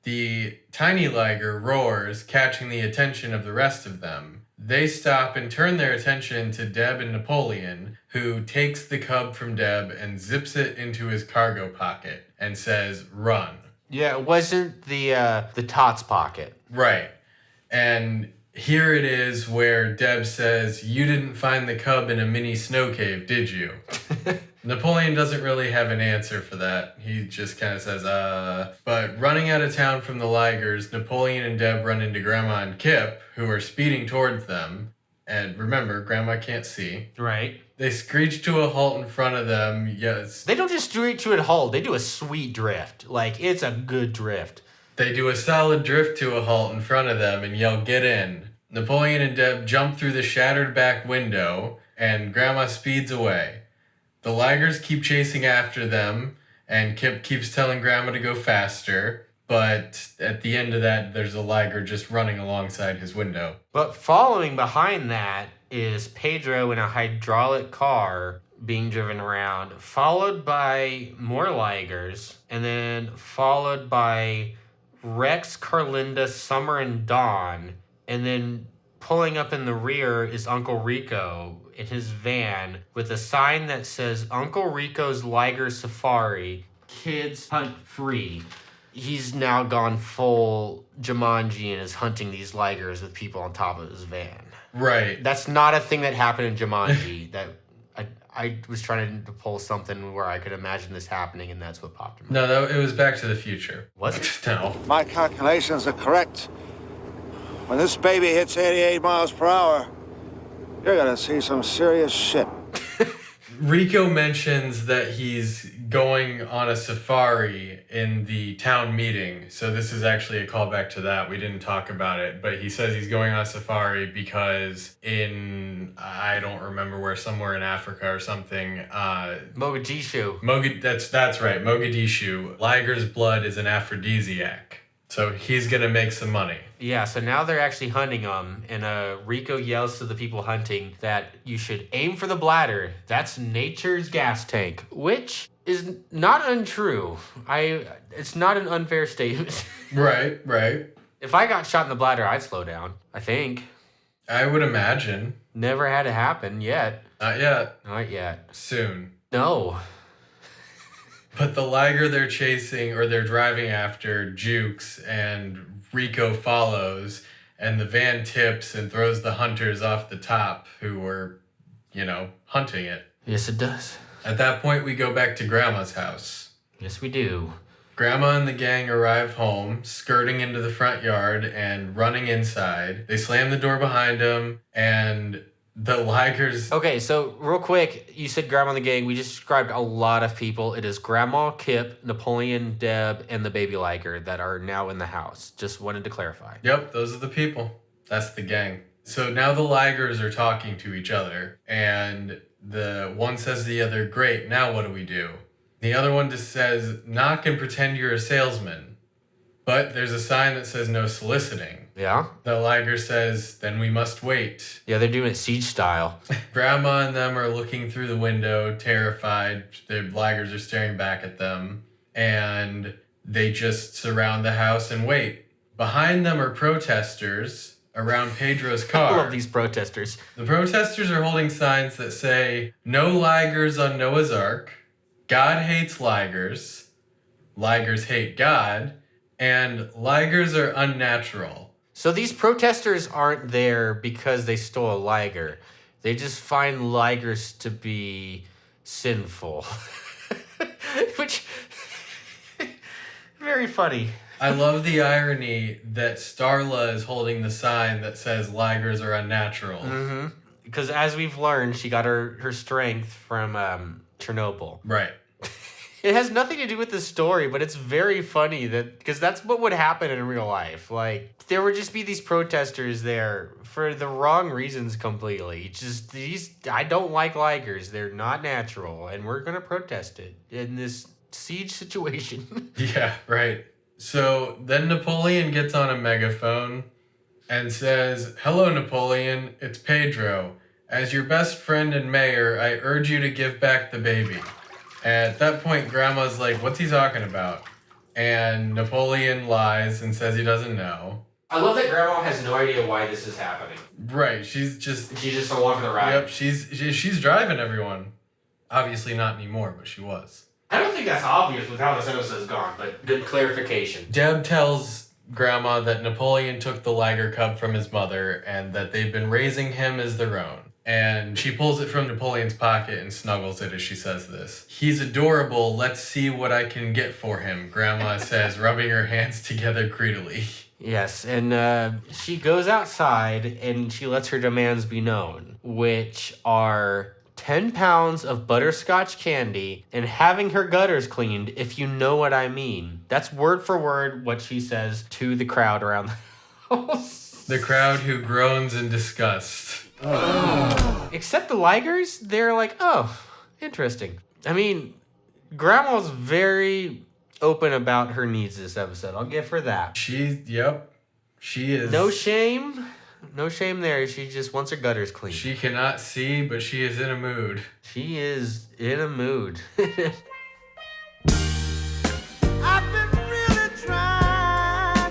The tiny liger roars, catching the attention of the rest of them. They stop and turn their attention to Deb and Napoleon, who takes the cub from Deb and zips it into his cargo pocket and says, "Run." Yeah, it wasn't the Tots pocket. Right. And here it is where Deb says, "You didn't find the cub in a mini snow cave, did you?" Napoleon doesn't really have an answer for that. He just kind of says, But running out of town from the ligers, Napoleon and Deb run into Grandma and Kip, who are speeding towards them. And remember, Grandma can't see. Right. They screech to a halt in front of them. Yes. They don't just screech to a halt. They do a sweet drift. Like, it's a good drift. They do a solid drift to a halt in front of them and yell, "Get in." Napoleon and Deb jump through the shattered back window, and Grandma speeds away. The ligers keep chasing after them, and Kip keeps telling Grandma to go faster, but at the end of that, there's a liger just running alongside his window. But following behind that is Pedro in a hydraulic car being driven around, followed by more ligers, and then followed by Rex, Carlinda, Summer, and Dawn. And then pulling up in the rear is Uncle Rico in his van with a sign that says Uncle Rico's Liger Safari, kids hunt free. He's now gone full Jumanji and is hunting these ligers with people on top of his van. Right. That's not a thing that happened in Jumanji. That I was trying to pull something where I could imagine this happening, and that's what popped in my head. No, it was Back to the Future. Was it? No. My calculations are correct. When this baby hits 88 miles per hour, you're gonna see some serious shit. Rico mentions that he's going on a safari in the town meeting. So this is actually a callback to that. We didn't talk about it, but he says he's going on a safari because I don't remember where, somewhere in Africa or something. Mogadishu. That's right, Mogadishu. Liger's blood is an aphrodisiac. So he's gonna make some money. Yeah, so now they're actually hunting him, and Rico yells to the people hunting that you should aim for the bladder. That's nature's gas tank, which is not untrue. It's not an unfair statement. Right. If I got shot in the bladder, I'd slow down, I think. I would imagine. Never had it happen yet. Not yet. Not yet. Soon. No. But the Liger they're chasing, or they're driving after, jukes, and Rico follows, and the van tips and throws the hunters off the top who were, hunting it. Yes, it does. At that point, we go back to Grandma's house. Yes, we do. Grandma and the gang arrive home, skirting into the front yard and running inside. They slam the door behind them, and the Ligers... Okay, so real quick, you said Grandma and the gang. We just described a lot of people. It is Grandma, Kip, Napoleon, Deb, and the baby Liger that are now in the house. Just wanted to clarify. Yep, those are the people. That's the gang. So now the Ligers are talking to each other, and the one says to the other, "Great, now what do we do?" The other one just says, "Knock and pretend you're a salesman." But there's a sign that says no soliciting. Yeah? The Liger says, "Then we must wait." Yeah, they're doing it siege style. Grandma and them are looking through the window, terrified. The Ligers are staring back at them. And they just surround the house and wait. Behind them are protesters around Pedro's car. I love these protesters. The protesters are holding signs that say, "No Ligers on Noah's Ark," "God hates Ligers," "Ligers hate God," and "Ligers are unnatural." So these protesters aren't there because they stole a Liger. They just find Ligers to be sinful. Which, very funny. I love the irony that Starla is holding the sign that says Ligers are unnatural. Mm-hmm. Because as we've learned, she got her strength from Chernobyl. Right. It has nothing to do with the story, but it's very funny because that's what would happen in real life. Like, there would just be these protesters there for the wrong reasons completely. Just I don't like Ligers. They're not natural, and we're going to protest it in this siege situation. Yeah, right. So then Napoleon gets on a megaphone and says, "Hello, Napoleon, it's Pedro. As your best friend and mayor, I urge you to give back the baby." At that point, Grandma's like, "What's he talking about?" And Napoleon lies and says he doesn't know. I love that Grandma has no idea why this is happening. Right, she's just along for the ride. Yep, she's driving everyone. Obviously not anymore, but she was. I don't think that's obvious with how this episode's gone, but good clarification. Deb tells Grandma that Napoleon took the Liger cub from his mother and that they've been raising him as their own. And she pulls it from Napoleon's pocket and snuggles it as she says this. "He's adorable. Let's see what I can get for him," Grandma says, rubbing her hands together greedily. Yes, and she goes outside and she lets her demands be known, which are 10 pounds of butterscotch candy and having her gutters cleaned, if you know what I mean. That's word for word what she says to the crowd around the house. The crowd who groans in disgust. Except the Ligers, they're like, "Oh, interesting." I mean, Grandma's very open about her needs this episode. I'll give her that. She is. No shame. No shame there. She just wants her gutters clean. She cannot see, but she is in a mood. She is in a mood. I've been really trying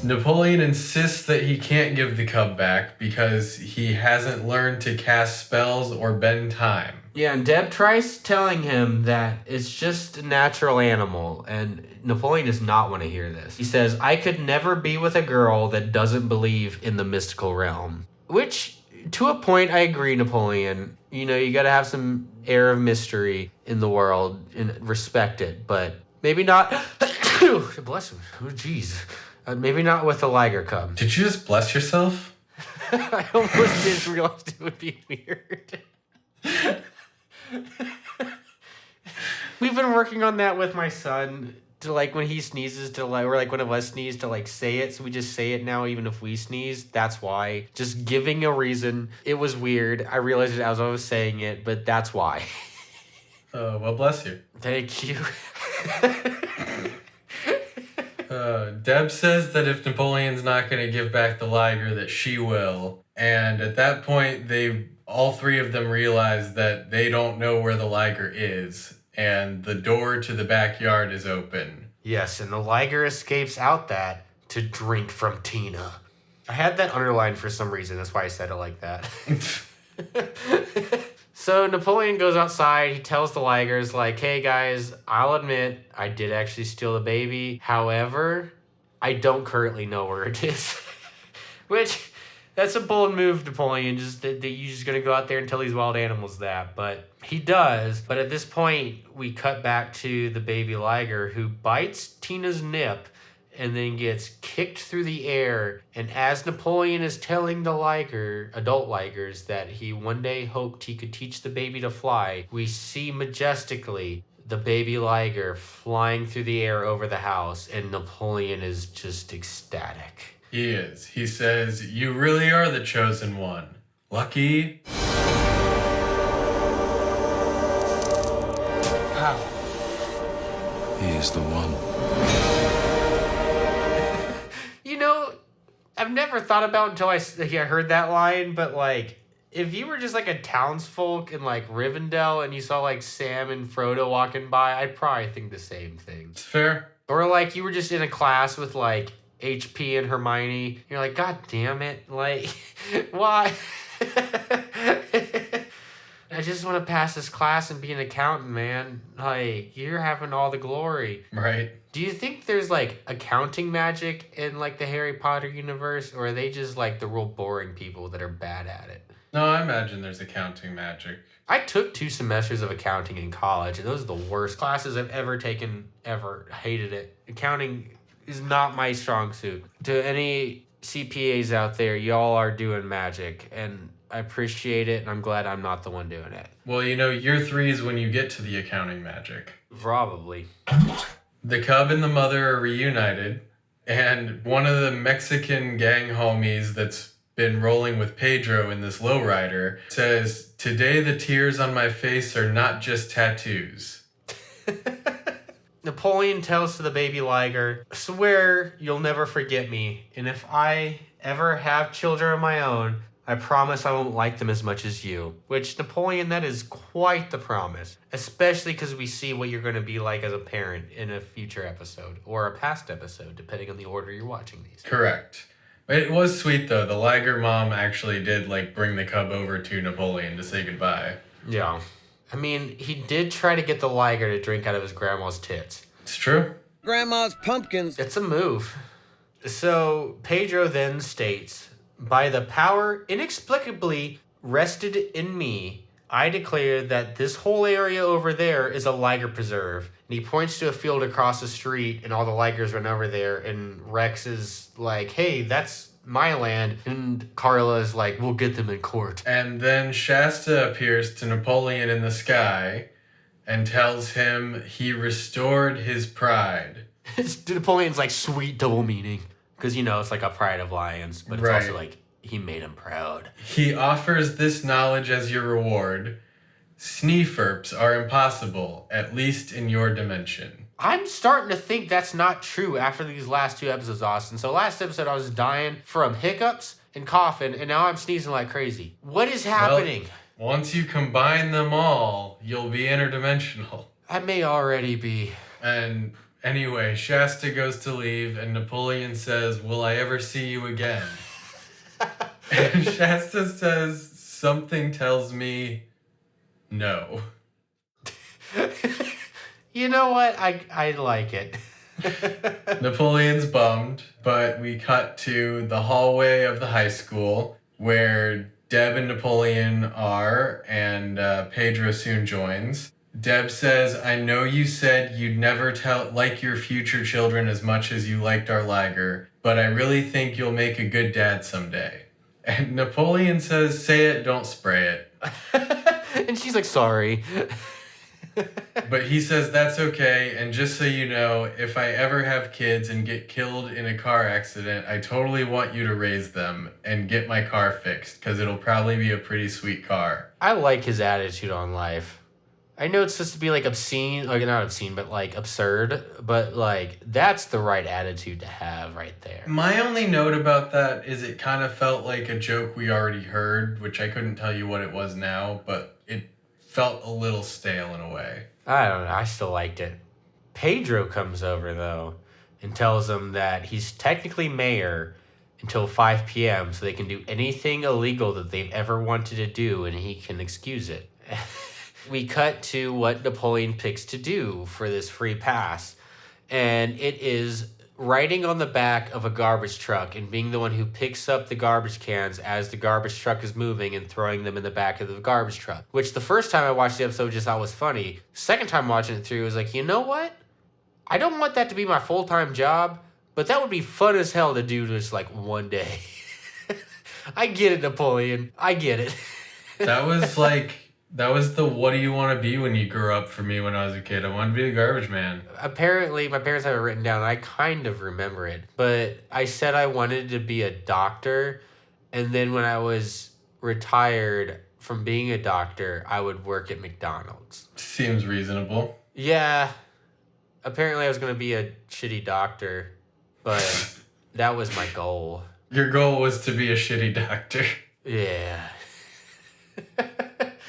Napoleon insists that he can't give the cub back because he hasn't learned to cast spells or bend time. Yeah, and Deb tries telling him that it's just a natural animal, and Napoleon does not want to hear this. He says, I could never be with a girl that doesn't believe in the mystical realm. Which, to a point, I agree, Napoleon. You know, you gotta have some air of mystery in the world and respect it, but maybe not... Bless him. Oh, jeez. Maybe not with a liger cub. Did you just bless yourself? I almost didn't realize it would be weird. We've been working on that with my son to like when he sneezes to like, or like one of us sneeze to like say it. So we just say it now, even if we sneeze. That's why. Just giving a reason. It was weird. I realized it as I was saying it, but that's why. Well, bless you. Thank you. Deb says that if Napoleon's not going to give back the liger, that she will. And at that point, all three of them realize that they don't know where the liger is. And the door to the backyard is open. Yes, and the liger escapes out that to drink from Tina. I had that underlined for some reason. That's why I said it like that. So Napoleon goes outside. He tells the ligers, like, hey, guys, I'll admit I did actually steal the baby. However, I don't currently know where it is. Which, that's a bold move, Napoleon. Just that you're just going to go out there and tell these wild animals that. But he does. But at this point, we cut back to the baby liger who bites Tina's nip and then gets kicked through the air. And as Napoleon is telling the adult ligers, that he one day hoped he could teach the baby to fly, we see majestically the baby liger flying through the air over the house, and Napoleon is just ecstatic. He is. He says, you really are the chosen one. Lucky. How? He is the one. You know, I've never thought about until I heard that line, but like, if you were just like a townsfolk in like Rivendell and you saw like Sam and Frodo walking by, I'd probably think the same thing. It's fair. Or like you were just in a class with like HP and Hermione, you're like, God damn it, like, why? I just want to pass this class and be an accountant, man. Like, you're having all the glory. Right. Do you think there's like accounting magic in like the Harry Potter universe, or are they just like the real boring people that are bad at it? No, I imagine there's accounting magic. I took 2 semesters of accounting in college, and those are the worst classes I've ever taken, ever. Hated it. Accounting is not my strong suit. To any CPAs out there, y'all are doing magic, and I appreciate it, and I'm glad I'm not the one doing it. Well, you know, year 3 is when you get to the accounting magic. Probably. The cub and the mother are reunited, and one of the Mexican gang homies that's been rolling with Pedro in this lowrider says, today the tears on my face are not just tattoos. Napoleon tells to the baby liger, swear you'll never forget me, and if I ever have children of my own, I promise I won't like them as much as you. Which, Napoleon, that is quite the promise. Especially because we see what you're going to be like as a parent in a future episode, or a past episode, depending on the order you're watching these. Correct. It was sweet, though. The liger mom actually did, like, bring the cub over to Napoleon to say goodbye. Yeah. I mean, he did try to get the liger to drink out of his grandma's tits. It's true. Grandma's pumpkins. It's a move. So, Pedro then states, by the power inexplicably rested in me, I declare that this whole area over there is a liger preserve. And he points to a field across the street, and all the ligers run over there, and Rex is like, hey, that's my land. And Carla is like, we'll get them in court. And then Shasta appears to Napoleon in the sky and tells him he restored his pride. Napoleon's like, sweet double meaning. Because, you know, it's like a pride of lions, but it's also like, he made him proud. He offers this knowledge as your reward. Sneeferps are impossible, at least in your dimension. I'm starting to think that's not true after these last 2 episodes, Austin. So last episode I was dying from hiccups and coughing, and now I'm sneezing like crazy. What is happening? Well, once you combine them all, you'll be interdimensional. I may already be. And Anyway, Shasta goes to leave, and Napoleon says, "Will I ever see you again?" And Shasta says, "Something tells me no." You know what? I like it. Napoleon's bummed, but we cut to the hallway of the high school where Deb and Napoleon are, and Pedro soon joins. Deb says, "I know you said you'd never like your future children as much as you liked our Liger, but I really think you'll make a good dad someday." And Napoleon says, "Say it, don't spray it." And she's like, "Sorry." But he says, "That's okay, and just so you know, if I ever have kids and get killed in a car accident, I totally want you to raise them and get my car fixed, because it'll probably be a pretty sweet car." I like his attitude on life. I know it's supposed to be like obscene, like not obscene, but like absurd, but like that's the right attitude to have right there. My only note about that is it kind of felt like a joke we already heard, which I couldn't tell you what it was now, but it felt a little stale in a way. I don't know. I still liked it. Pedro comes over, though, and tells him that he's technically mayor until 5 p.m. so they can do anything illegal that they've ever wanted to do, and he can excuse it. We cut to what Napoleon picks to do for this free pass, and it is riding on the back of a garbage truck and being the one who picks up the garbage cans as the garbage truck is moving and throwing them in the back of the garbage truck. Which the first time I watched the episode just thought was funny. Second time watching it through, I was like, you know what? I don't want that to be my full-time job, but that would be fun as hell to do just like one day. I get it, Napoleon. I get it. That was the what do you want to be when you grow up for me when I was a kid. I wanted to be a garbage man. Apparently, my parents have it written down. I kind of remember it. But I said I wanted to be a doctor. And then when I was retired from being a doctor, I would work at McDonald's. Seems reasonable. Yeah. Apparently, I was going to be a shitty doctor. But that was my goal. Your goal was to be a shitty doctor. Yeah.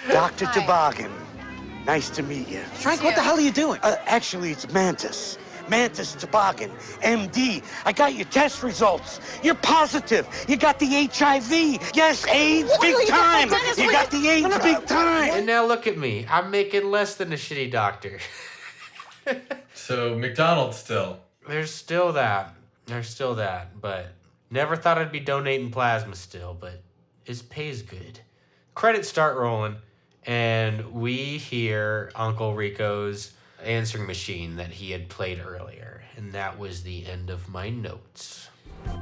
Dr. Toboggan, nice to meet you. Frank, what the hell are you doing? Actually, it's Mantis. Mantis Toboggan, MD. I got your test results. You're positive. You got the HIV. Yes, AIDS, big time. You got the AIDS, big time. And now look at me. I'm making less than a shitty doctor. So, McDonald's still. There's still that. But never thought I'd be donating plasma still, but his pay's good. Credits start rolling, and we hear Uncle Rico's answering machine that he had played earlier, and that was the end of my notes.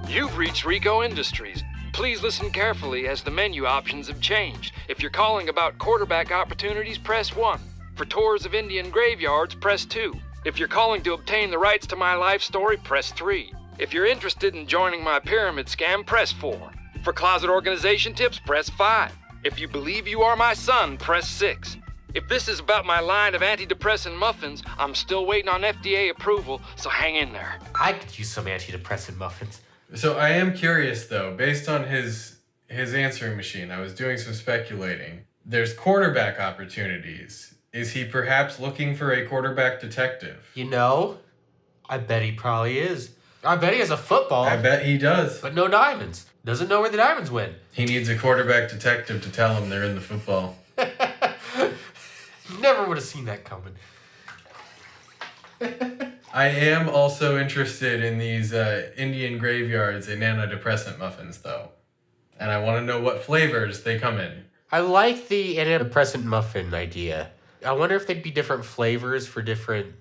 You've reached Rico Industries. Please listen carefully as the menu options have changed. If you're calling about quarterback opportunities, press 1. For tours of Indian graveyards, press 2. If you're calling to obtain the rights to my life story, press 3. If you're interested in joining my pyramid scam, press 4. For closet organization tips, press 5. If you believe you are my son, press 6. If this is about my line of antidepressant muffins, I'm still waiting on FDA approval, so hang in there. I could use some antidepressant muffins. So I am curious, though, based on his answering machine, I was doing some speculating. There's quarterback opportunities. Is he perhaps looking for a quarterback detective? You know, I bet he probably is. I bet he has a football. I bet he does. But no diamonds. Doesn't know where the diamonds went. He needs a quarterback detective to tell him they're in the football. Never would have seen that coming. I am also interested in these Indian graveyards and antidepressant muffins, though. And I want to know what flavors they come in. I like the antidepressant muffin idea. I wonder if they'd be different flavors for different,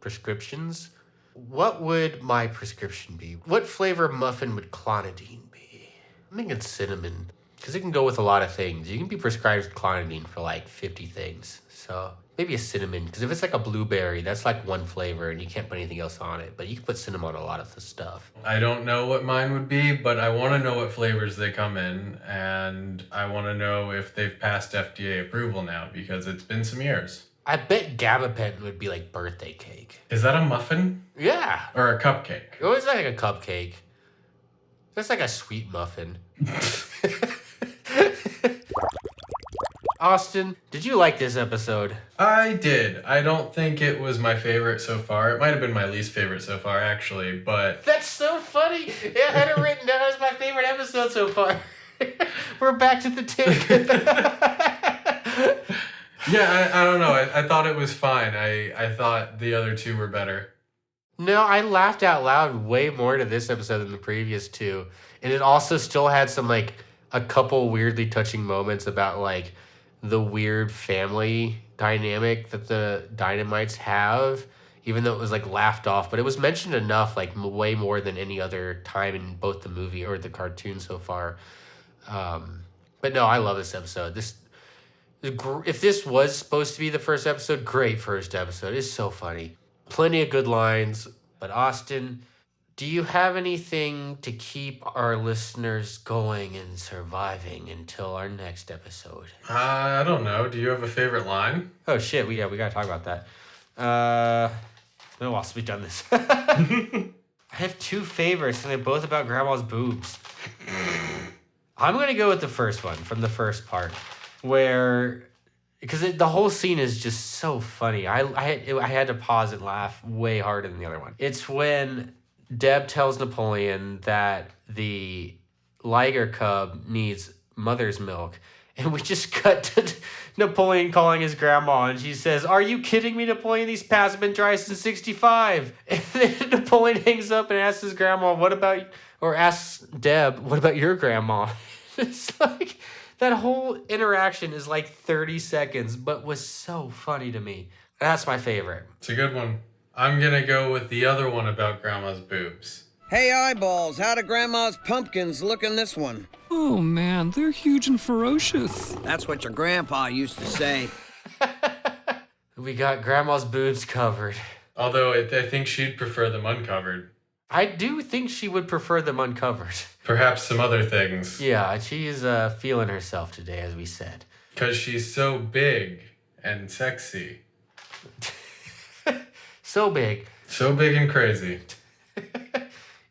prescriptions. What would my prescription be? What flavor muffin would clonidine be? I'm thinking cinnamon, because it can go with a lot of things. You can be prescribed clonidine for like 50 things. So maybe a cinnamon, because if it's like a blueberry, that's like one flavor and you can't put anything else on it. But you can put cinnamon on a lot of the stuff. I don't know what mine would be, but I want to know what flavors they come in. And I want to know if they've passed FDA approval now, because it's been some years. I bet gabapentin would be like birthday cake. Is that a muffin? Yeah. Or a cupcake? Oh, it's like a cupcake. That's like a sweet muffin. Austin, did you like this episode? I did. I don't think it was my favorite so far. It might have been my least favorite so far, actually, but... That's so funny. I had it written down as my favorite episode so far. We're back to the tick. Yeah, I don't know. I thought it was fine. I thought the other two were better. No, I laughed out loud way more to this episode than the previous two. And it also still had some, like, a couple weirdly touching moments about, like, the weird family dynamic that the Dynamites have, even though it was, like, laughed off. But it was mentioned enough, like, way more than any other time in both the movie or the cartoon so far. But no, I love this episode. If this was supposed to be the first episode, great first episode. It's so funny. Plenty of good lines. But Austin, do you have anything to keep our listeners going and surviving until our next episode? I don't know. Do you have a favorite line? Oh shit, we gotta talk about that. Whilst we've done this. I have two favorites, and they're both about Grandma's boobs. I'm gonna go with the first one from the first part, because the whole scene is just so funny. I had to pause and laugh way harder than the other one. It's when Deb tells Napoleon that the Liger cub needs mother's milk, and we just cut to Napoleon calling his grandma, and she says, "Are you kidding me, Napoleon? These pads have been dry since '65." And then Napoleon hangs up and asks his grandma, asks Deb, "What about your grandma?" It's like, that whole interaction is like 30 seconds, but was so funny to me. That's my favorite. It's a good one. I'm gonna go with the other one about Grandma's boobs. Hey, eyeballs, how do Grandma's pumpkins look in this one? Oh, man, they're huge and ferocious. That's what your grandpa used to say. We got Grandma's boobs covered. Although I think she'd prefer them uncovered. I do think she would prefer them uncovered. Perhaps some other things. Yeah, she's feeling herself today, as we said. Because she's so big and sexy. So big. So big and crazy.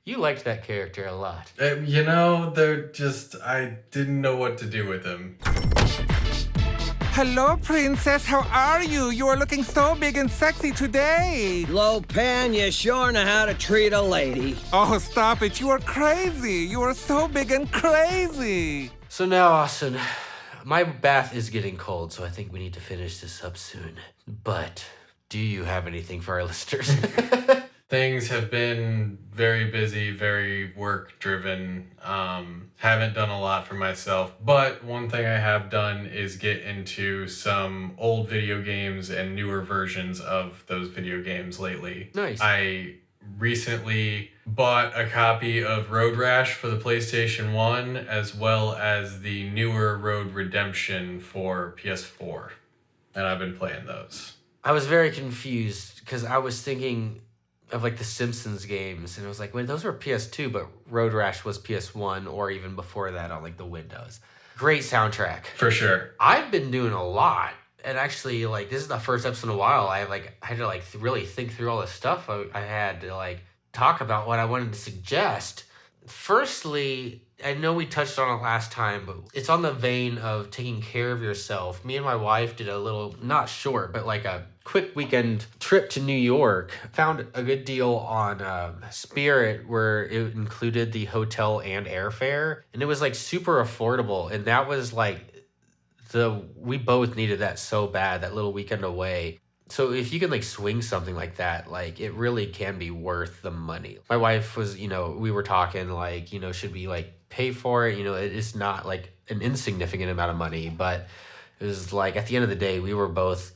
You liked that character a lot. I didn't know what to do with him. Hello, princess. How are you? You are looking so big and sexy today. Lopan, you sure know how to treat a lady. Oh, stop it. You are crazy. You are so big and crazy. So now, Austin, my bath is getting cold, so I think we need to finish this up soon. But do you have anything for our listeners? Things have been very busy, very work-driven. Haven't done a lot for myself. But one thing I have done is get into some old video games and newer versions of those video games lately. Nice. I recently bought a copy of Road Rash for the PlayStation 1, as well as the newer Road Redemption for PS4. And I've been playing those. I was very confused because I was thinking of like the Simpsons games, and I was like, wait, those were PS2, but Road Rash was PS1 or even before that on like the Windows. Great soundtrack. For sure. I've been doing a lot, and actually, like, this is the first episode in a while I had to like really think through all the stuff I had to like talk about what I wanted to suggest. Firstly, I know we touched on it last time, but it's on the vein of taking care of yourself. Me and my wife did a little, not short, but like a quick weekend trip to New York. Found a good deal on Spirit where it included the hotel and airfare. And it was like super affordable. And that was like, we both needed that so bad, that little weekend away. So if you can like swing something like that, like it really can be worth the money. My wife was, we were talking like, should we like pay for it? It is not like an insignificant amount of money, but it was like at the end of the day, we were both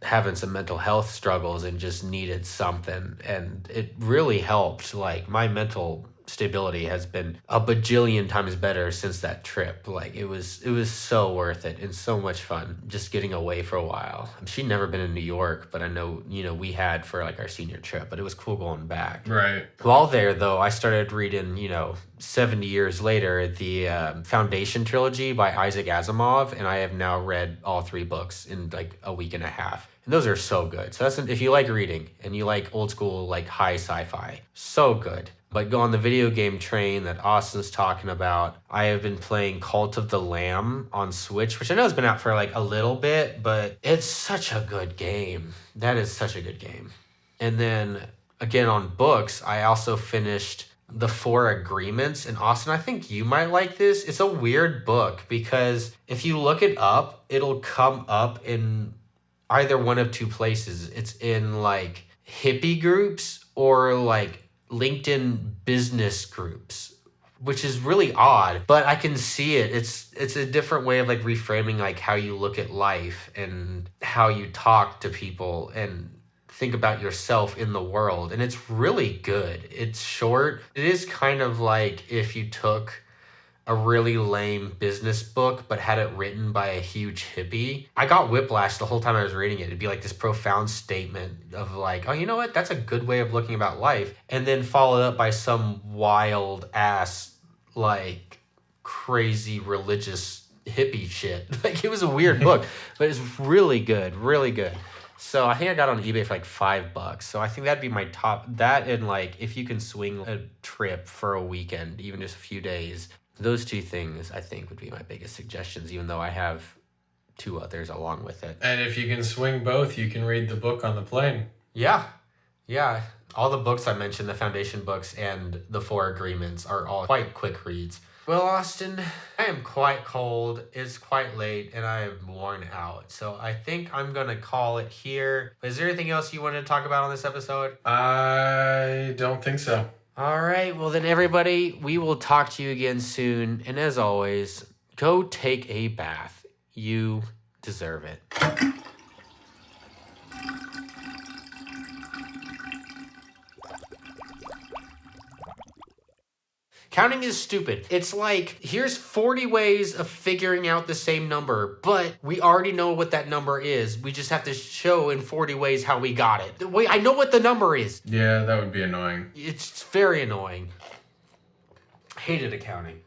having some mental health struggles and just needed something. And it really helped. Like my mental stability has been a bajillion times better since that trip. Like it was so worth it and so much fun just getting away for a while. She'd never been in New York, but I know, we had for like our senior trip, but it was cool going back. Right. While there though, I started reading, 70 years later, the Foundation trilogy by Isaac Asimov, and I have now read all 3 books in like a week and a half. And those are so good. So if you like reading and you like old school, like high sci-fi, so good. But go on the video game train that Austin's talking about. I have been playing Cult of the Lamb on Switch, which I know has been out for like a little bit, but it's such a good game. That is such a good game. And then again on books, I also finished The Four Agreements. And Austin, I think you might like this. It's a weird book because if you look it up, it'll come up in either one of two places. It's in like hippie groups or like LinkedIn business groups, which is really odd, but I can see it. It's a different way of like reframing like how you look at life and how you talk to people and think about yourself in the world. And it's really good. It's short. It is kind of like if you took a really lame business book but had it written by a huge hippie. I got whiplash the whole time I was reading it. It'd be like this profound statement of like, oh, you know what? That's a good way of looking about life. And then followed up by some wild ass, like crazy religious hippie shit. Like it was a weird book, but it's really good, really good. So I think I got on eBay for like $5. So I think that'd be my top. That and like if you can swing a trip for a weekend, even just a few days, those two things I think would be my biggest suggestions, even though I have two others along with it. And if you can swing both, you can read the book on the plane. Yeah. All the books I mentioned, the foundation books and the Four Agreements, are all quite quick reads. Well, Austin, I am quite cold, it's quite late, and I am worn out. So I think I'm going to call it here. Is there anything else you wanted to talk about on this episode? I don't think so. All right, well then everybody, we will talk to you again soon. And as always, go take a bath. You deserve it. Counting is stupid. It's like, here's 40 ways of figuring out the same number, but we already know what that number is. We just have to show in 40 ways how we got it. Wait, I know what the number is. Yeah, that would be annoying. It's very annoying. Hated accounting.